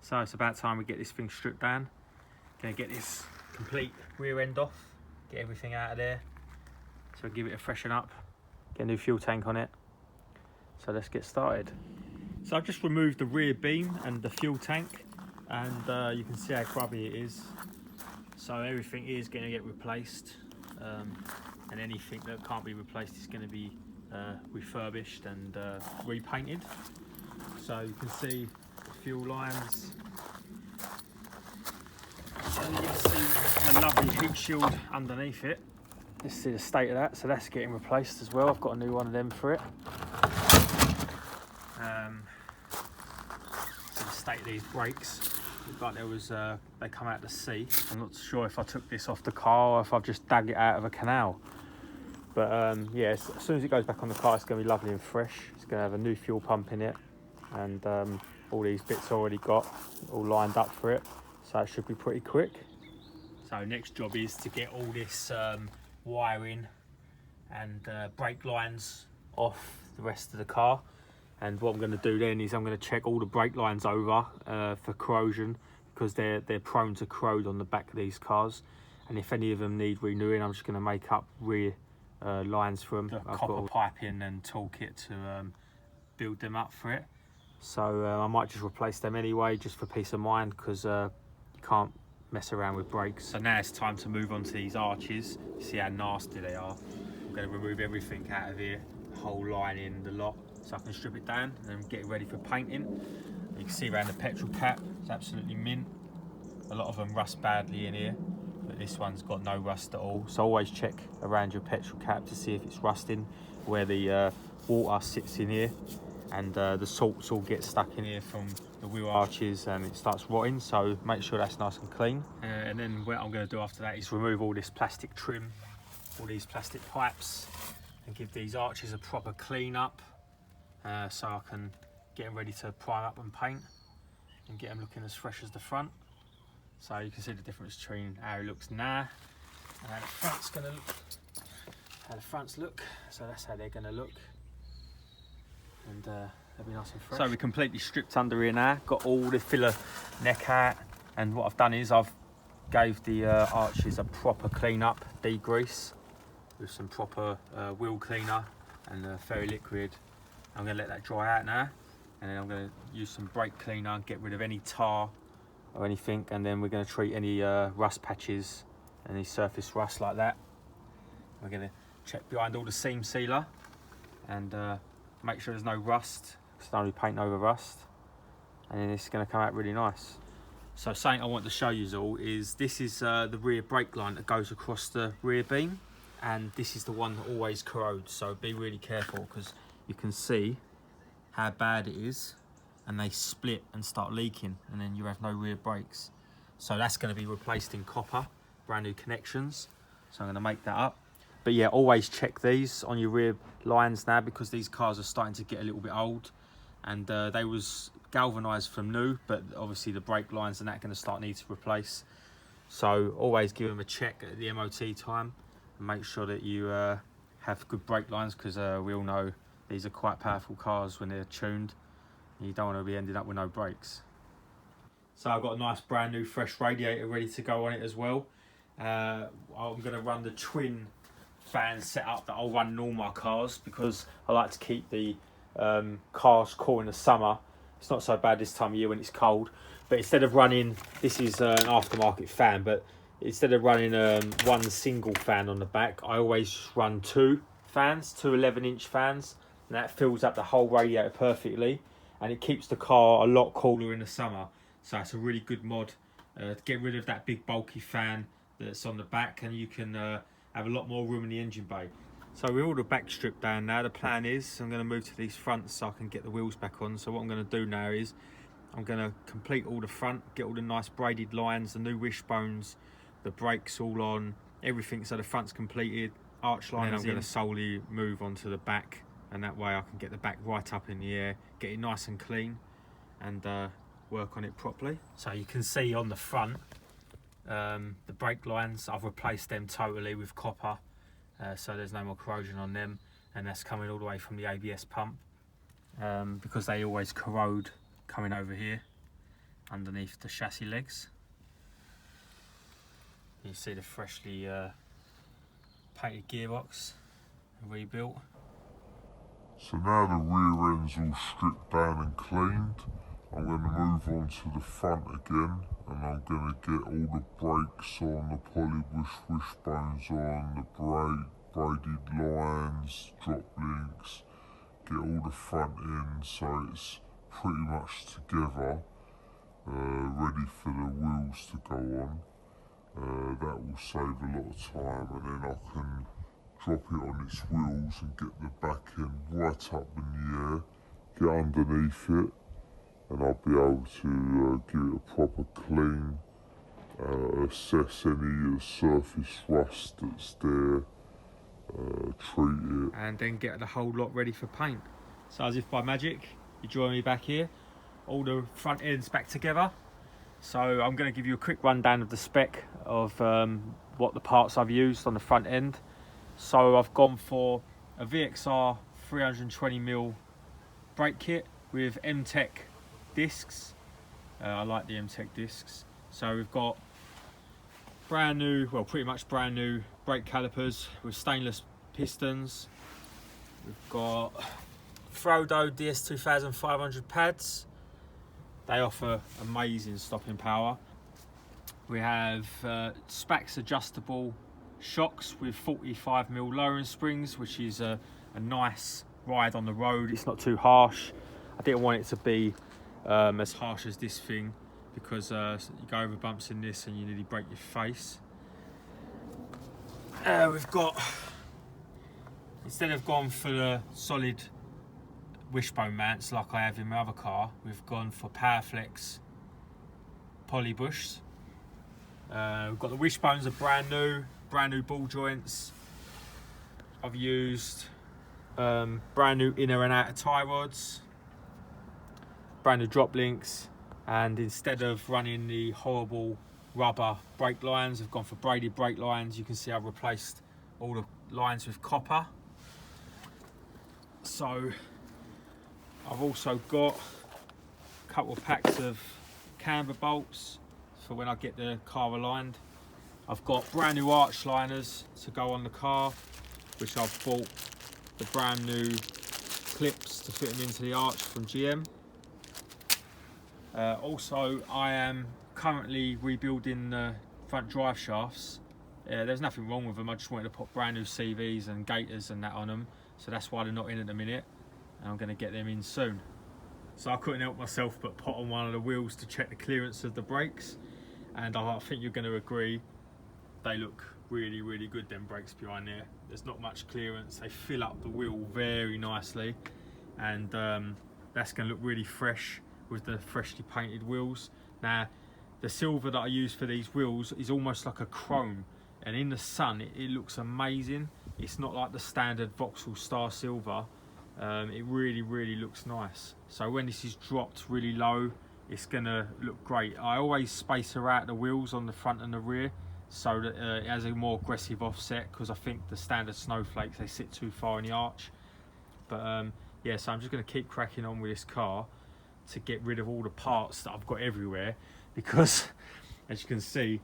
So it's about time we get this thing stripped down. Gonna get this complete rear end off, get everything out of there. So give it a freshen up, get a new fuel tank on it. So let's get started. So I've just removed the rear beam and the fuel tank, and you can see how grubby it is. So everything is going to get replaced, and anything that can't be replaced is going to be refurbished and repainted. So you can see the fuel lines, and you can see the lovely heat shield underneath it. Let's see the state of that. So that's getting replaced as well. I've got a new one of them for it. So the state of these brakes, look like there was they come out to sea. I'm not sure if I took this off the car or if I've just dug it out of a canal. But yeah, as soon as it goes back on the car, it's going to be lovely and fresh. It's going to have a new fuel pump in it, and all these bits already got all lined up for it, so it should be pretty quick. So next job is to get all this wiring and brake lines off the rest of the car. And what I'm going to do then is I'm going to check all the brake lines over for corrosion, because they're prone to corrode on the back of these cars. And if any of them need renewing, I'm just going to make up rear lines for them. I've got copper piping and toolkit to build them up for it. So I might just replace them anyway, just for peace of mind, because you can't mess around with brakes. So now it's time to move on to these arches. See how nasty they are. I'm going to remove everything out of here, the whole lining, the lot, so I can strip it down and get it ready for painting. You can see around the petrol cap, it's absolutely mint. A lot of them rust badly in here, but this one's got no rust at all. So always check around your petrol cap to see if it's rusting, where the water sits in here, and the salts all get stuck in here from the wheel arches and it starts rotting, so make sure that's nice and clean. And then what I'm going to do after that is remove all this plastic trim, all these plastic pipes, and give these arches a proper clean up, so I can get them ready to prime up and paint and get them looking as fresh as the front. So you can see the difference between how it looks now and how the front's going to look. How the fronts look, so that's how they're going to look, and they'll be nice and fresh. So we completely stripped under here now, got all the filler neck out, and what I've done is I've gave the arches a proper clean up, degrease, with some proper wheel cleaner and fairy liquid. I'm going to let that dry out now, and then I'm going to use some brake cleaner, get rid of any tar or anything, and then we're going to treat any rust patches, any surface rust like that. We're going to check behind all the seam sealer and make sure there's no rust, because it's only paint over rust, and then it's going to come out really nice. So something I want to show you all is this is the rear brake line that goes across the rear beam, and this is the one that always corrodes, so be really careful, because you can see how bad it is, and they split and start leaking, and then you have no rear brakes. So that's going to be replaced in copper, brand new connections, so I'm going to make that up. But yeah, always check these on your rear lines now, because these cars are starting to get a little bit old, and they was galvanised from new, but obviously the brake lines and that are going to start need to replace. So always give them a check at the MOT time and make sure that you have good brake lines, because we all know these are quite powerful cars when they're tuned, and you don't want to be ending up with no brakes. So I've got a nice brand new fresh radiator ready to go on it as well. I'm going to run the twin fan setup that I'll run in all my cars, because I like to keep the cars cool in the summer. It's not so bad this time of year when it's cold, but instead of running, this is an aftermarket fan, but instead of running one single fan on the back, I always run two fans, two 11-inch fans, and that fills up the whole radiator perfectly, and it keeps the car a lot cooler in the summer. So it's a really good mod to get rid of that big bulky fan that's on the back, and you can have a lot more room in the engine bay. So with all the back stripped down now, the plan is I'm going to move to these fronts so I can get the wheels back on. So what I'm going to do now is I'm going to complete all the front, get all the nice braided lines, the new wishbones, the brakes all on, everything, so the front's completed, arch lines. And I'm going to solely move on to the back, and that way I can get the back right up in the air, get it nice and clean, and work on it properly. So you can see on the front, the brake lines, I've replaced them totally with copper, so there's no more corrosion on them, and that's coming all the way from the ABS pump, because they always corrode coming over here. underneath the chassis legs. You see the freshly painted gearbox rebuilt. So now the rear end's all stripped down and cleaned. I'm going to move on to the front again, and I'm going to get all the brakes on, the polybush wishbones on, the braided lines, drop links, get all the front end so it's pretty much together, ready for the wheels to go on. That will save a lot of time, and then I can drop it on its wheels and get the back end right up in the air, get underneath it, and I'll be able to give it a proper clean, assess any surface rust that's there, treat it. And then get the whole lot ready for paint. So as if by magic, you join me back here, all the front ends back together. So I'm going to give you a quick rundown of the spec of what the parts I've used on the front end. So I've gone for a VXR 320mm brake kit with M-Tech discs. I like the M-Tech discs. So we've got brand new, well pretty much brand new brake calipers with stainless pistons. We've got Frodo DS2500 pads. They offer amazing stopping power. We have Spax adjustable shocks with 45mm lowering springs, which is a nice ride on the road. It's not too harsh. I didn't want it to be as harsh as this thing, because you go over bumps in this and you nearly break your face. We've got, instead of going for the solid wishbone mounts like I have in my other car, we've gone for Powerflex polybushs. We've got the wishbones are brand new ball joints. I've used brand new inner and outer tie rods, brand new drop links, and instead of running the horrible rubber brake lines, I've gone for braided brake lines. You can see I've replaced all the lines with copper. So I've also got a couple of packs of camber bolts for when I get the car aligned. I've got brand new arch liners to go on the car, which I've bought the brand new clips to fit them into the arch from GM. Also, I am currently rebuilding the front drive shafts. There's nothing wrong with them, I just wanted to put brand new CVs and gaiters and that on them, so that's why they're not in at the minute. And I'm going to get them in soon. So I couldn't help myself but put on one of the wheels to check the clearance of the brakes, and I think you're going to agree they look really good, them brakes behind there. There's not much clearance, they fill up the wheel very nicely, and that's going to look really fresh with the freshly painted wheels. Now the silver that I use for these wheels is almost like a chrome, and in the sun it looks amazing. It's not like the standard Vauxhall Star Silver. It really looks nice. So when this is dropped really low, it's gonna look great. I always spacer out the wheels on the front and the rear so that it has a more aggressive offset, because I think the standard snowflakes, they sit too far in the arch. But yeah, so I'm just gonna keep cracking on with this car to get rid of all the parts that I've got everywhere, because as you can see,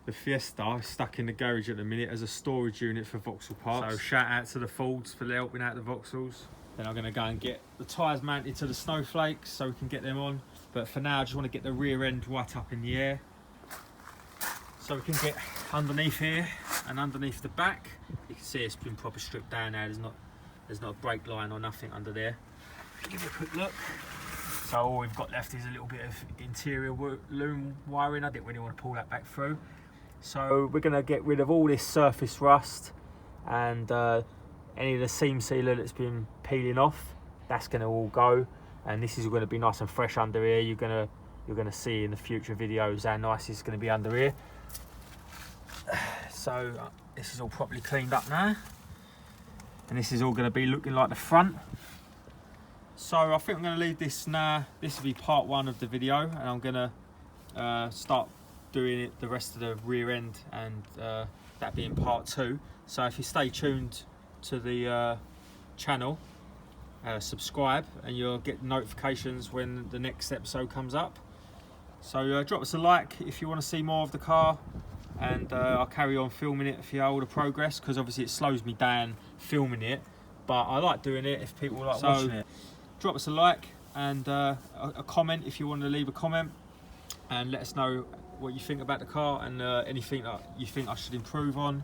the Fiesta is stuck in the garage at the minute as a storage unit for Vauxhall parts. So shout out to the Fords for helping out the Vauxhalls. Then I'm going to go and get the tyres mounted to the snowflakes so we can get them on. But for now, I just want to get the rear end right up in the air so we can get underneath here and underneath the back. You can see it's been proper stripped down now. There's not a brake line or nothing under there. Give it a quick look. So all we've got left is a little bit of interior loom wiring. I didn't really want to pull that back through. So we're going to get rid of all this surface rust and any of the seam sealer that's been peeling off. That's going to all go, and this is going to be nice and fresh under here. You're going to see in the future videos how nice it's going to be under here. So this is all properly cleaned up now, and this is all going to be looking like the front. So I think I'm going to leave this now. This will be part one of the video, and I'm going to start doing it the rest of the rear end, and that being part two. So if you stay tuned to the channel, subscribe, and you'll get notifications when the next episode comes up. So drop us a like if you want to see more of the car, and I'll carry on filming it for you all the progress, because obviously it slows me down filming it, but I like doing it if people like watching it. Drop us a like and a comment if you want to leave a comment, and let us know what you think about the car and anything that you think I should improve on.